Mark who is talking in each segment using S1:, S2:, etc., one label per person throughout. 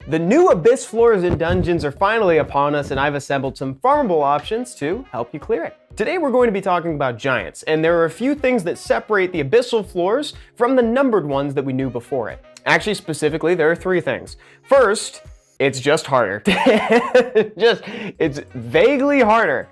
S1: The new abyss floors and dungeons are finally upon us, and I've assembled some farmable options to help you clear it. Today we're going to be talking about giants, and there are a few things that separate the abyssal floors from the numbered ones that we knew before it. Actually, specifically, there are three things. First, it's just harder. It's vaguely harder.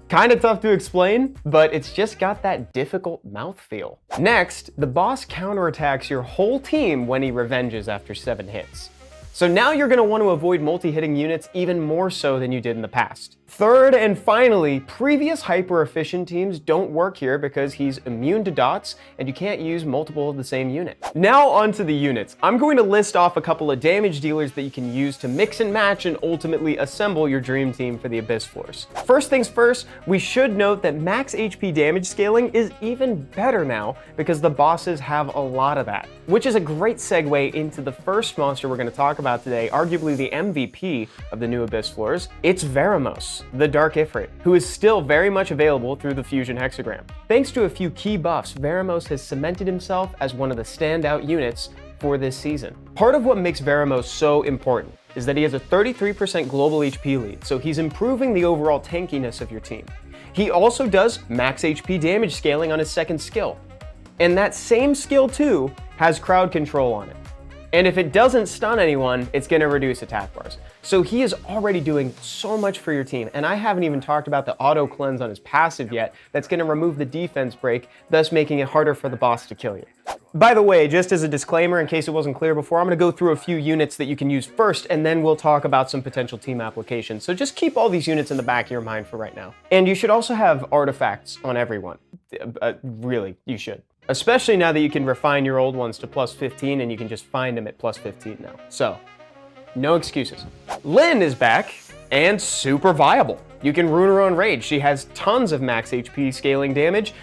S1: Kind of tough to explain, but it's just got that difficult mouthfeel. Next, the boss counterattacks your whole team when he revenges after 7 hits. So now you're going to want to avoid multi-hitting units even more so than you did in the past. Third and finally, previous hyper-efficient teams don't work here because he's immune to dots and you can't use multiple of the same unit. Now onto the units. I'm going to list off a couple of damage dealers that you can use to mix and match and ultimately assemble your dream team for the abyss floors. First things first, we should note that max HP damage scaling is even better now because the bosses have a lot of that, which is a great segue into the first monster we're going to talk about today, arguably the MVP of the new abyss floors. It's Veramos, the Dark Ifrit, who is still very much available through the Fusion Hexagram. Thanks to a few key buffs, Veramos has cemented himself as one of the standout units for this season. Part of what makes Veramos so important is that he has a 33% global HP lead, so he's improving the overall tankiness of your team. He also does max HP damage scaling on his second skill, and that same skill too has crowd control on it. And if it doesn't stun anyone, it's going to reduce attack bars. So he is already doing so much for your team, and I haven't even talked about the auto cleanse on his passive yet that's going to remove the defense break, thus making it harder for the boss to kill you. By the way, just as a disclaimer, in case it wasn't clear before, I'm going to go through a few units that you can use first, and then we'll talk about some potential team applications. So just keep all these units in the back of your mind for right now. And you should also have artifacts on everyone. Really, you should. Especially now that you can refine your old ones to plus 15 and you can just find them at plus 15 now. So, no excuses. Lynn is back and super viable. You can rune her on rage. She has tons of max HP scaling damage.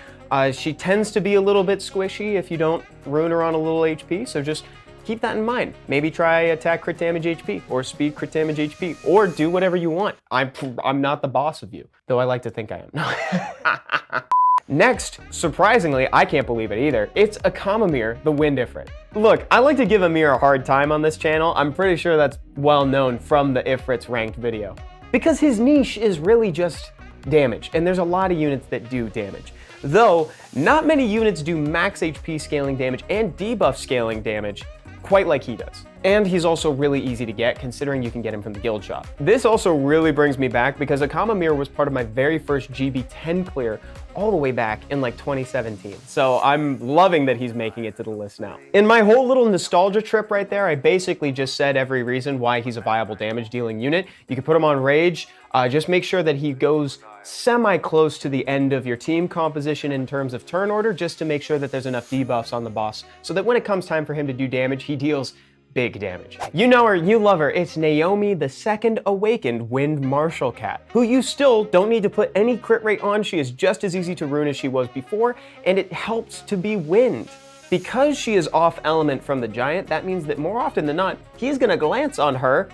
S1: She tends to be a little bit squishy if you don't rune her on a little HP, so just keep that in mind. Maybe try attack crit damage HP or speed crit damage HP, or do whatever you want. I'm not the boss of you, though I like to think I am. Next, surprisingly, I can't believe it either, it's Akamamir, the Wind Ifrit. Look, I like to give Amir a hard time on this channel. I'm pretty sure that's well known from the Ifrit's ranked video. Because his niche is really just damage, and there's a lot of units that do damage. Though, not many units do max HP scaling damage and debuff scaling damage quite like he does. And he's also really easy to get, considering you can get him from the guild shop. This also really brings me back because Akamamir was part of my very first GB10 clear all the way back in like 2017. So I'm loving that he's making it to the list now. In my whole little nostalgia trip right there, I basically just said every reason why he's a viable damage dealing unit. You can put him on rage, just make sure that he goes semi-close to the end of your team composition in terms of turn order, just to make sure that there's enough debuffs on the boss, so that when it comes time for him to do damage, he deals big damage. You know her, you love her, it's Naomi, the second awakened Wind Martial Cat, who you still don't need to put any crit rate on. She is just as easy to rune as she was before, and it helps to be wind. Because she is off element from the giant, that means that more often than not, he's gonna glance on her,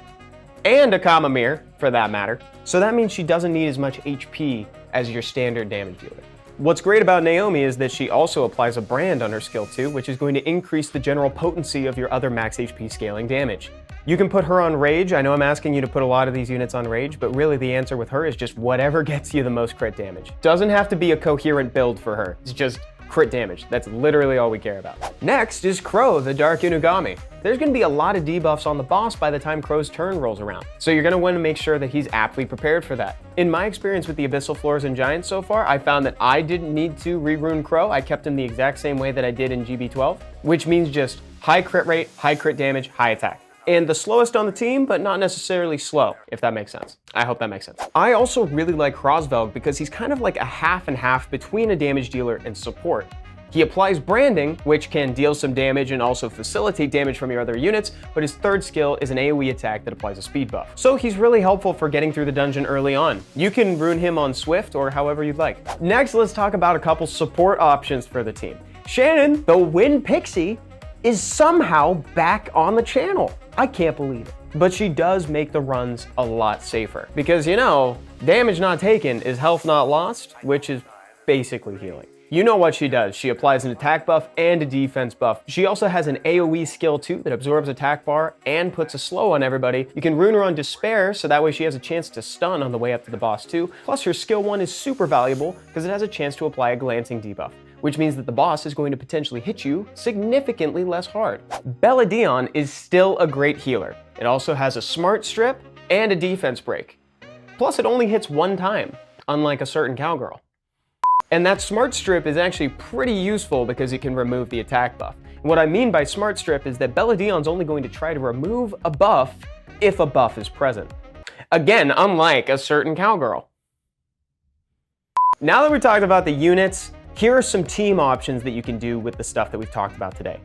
S1: and Akamamir, for that matter. So that means she doesn't need as much HP as your standard damage dealer. What's great about Naomi is that she also applies a brand on her skill 2, which is going to increase the general potency of your other max HP scaling damage. You can put her on rage. I know I'm asking you to put a lot of these units on rage, but really the answer with her is just whatever gets you the most crit damage. Doesn't have to be a coherent build for her. It's just crit damage. That's literally all we care about. Next is Crow, the Dark Inugami. There's going to be a lot of debuffs on the boss by the time Crow's turn rolls around, so you're going to want to make sure that he's aptly prepared for that. In my experience with the Abyssal Floors and Giants so far, I found that I didn't need to re-rune Crow. I kept him the exact same way that I did in GB12, which means just high crit rate, high crit damage, high attack. And the slowest on the team, but not necessarily slow, if that makes sense. I hope that makes sense. I also really like Krosvelg because he's kind of like a half and half between a damage dealer and support. He applies branding, which can deal some damage and also facilitate damage from your other units, but his third skill is an AoE attack that applies a speed buff. So he's really helpful for getting through the dungeon early on. You can rune him on Swift or however you'd like. Next, let's talk about a couple support options for the team. Shannon, the Wind Pixie, is somehow back on the channel. I can't believe it. But she does make the runs a lot safer because, you know, damage not taken is health not lost, which is basically healing. You know what she does. She applies an attack buff and a defense buff. She also has an AoE skill too that absorbs attack bar and puts a slow on everybody. You can rune her on Despair, so that way she has a chance to stun on the way up to the boss too. Plus her skill 1 is super valuable because it has a chance to apply a glancing debuff, which means that the boss is going to potentially hit you significantly less hard. Beladion is still a great healer. It also has a smart strip and a defense break. Plus it only hits 1 time, unlike a certain cowgirl. And that smart strip is actually pretty useful because it can remove the attack buff. And what I mean by smart strip is that Beladion's only going to try to remove a buff if a buff is present. Again, unlike a certain cowgirl. Now that we talked about the units, here are some team options that you can do with the stuff that we've talked about today.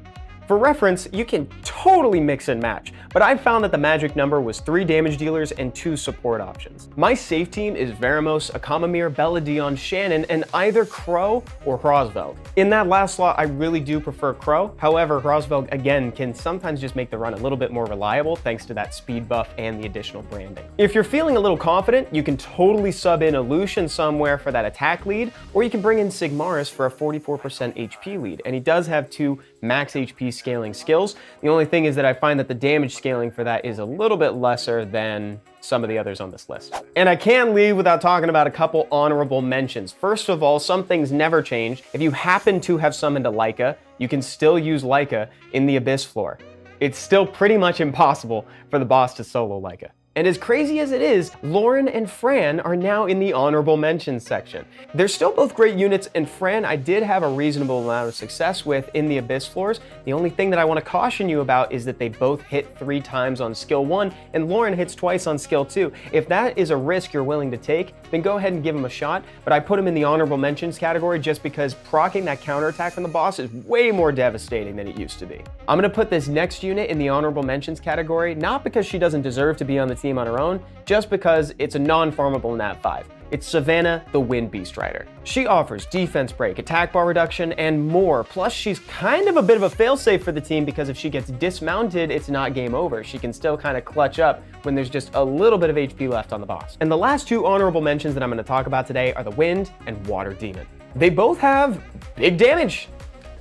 S1: For reference, you can totally mix and match, but I've found that the magic number was 3 damage dealers and 2 support options. My safe team is Veramos, Akamamir, Beladion, Shannon, and either Crow or Hrosveld. In that last slot, I really do prefer Crow. However, Hrosveld, again, can sometimes just make the run a little bit more reliable thanks to that speed buff and the additional branding. If you're feeling a little confident, you can totally sub in a Lucian somewhere for that attack lead, or you can bring in Sigmaris for a 44% HP lead, and he does have 2 max HP scaling skills. The only thing is that I find that the damage scaling for that is a little bit lesser than some of the others on this list. And I can't leave without talking about a couple honorable mentions. First of all, some things never change. If you happen to have summoned a Leica, you can still use Leica in the Abyss floor. It's still pretty much impossible for the boss to solo Leica. And as crazy as it is, Lauren and Fran are now in the honorable mentions section. They're still both great units, and Fran I did have a reasonable amount of success with in the Abyss floors. The only thing that I want to caution you about is that they both hit 3 times on skill 1, and Lauren hits twice on skill 2. If that is a risk you're willing to take, then go ahead and give him a shot, but I put him in the honorable mentions category just because proccing that counterattack from the boss is way more devastating than it used to be. I'm going to put this next unit in the honorable mentions category, not because she doesn't deserve to be on the team on her own, just because it's a non-farmable nat 5. It's Savannah, the Wind Beast Rider. She offers defense break, attack bar reduction, and more. Plus, she's kind of a bit of a failsafe for the team because if she gets dismounted, it's not game over. She can still kind of clutch up when there's just a little bit of HP left on the boss. And the last 2 honorable mentions that I'm going to talk about today are the Wind and Water Demon. They both have big damage,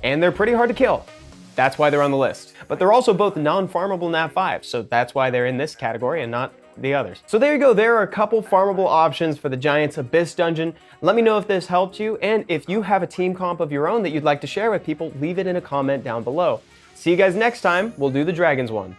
S1: and they're pretty hard to kill. That's why they're on the list. But they're also both non-farmable nat 5, so that's why they're in this category and not the others. So there you go, there are a couple farmable options for the Giants Abyss Dungeon. Let me know if this helped you, and if you have a team comp of your own that you'd like to share with people, leave it in a comment down below. See you guys next time, we'll do the Dragons one.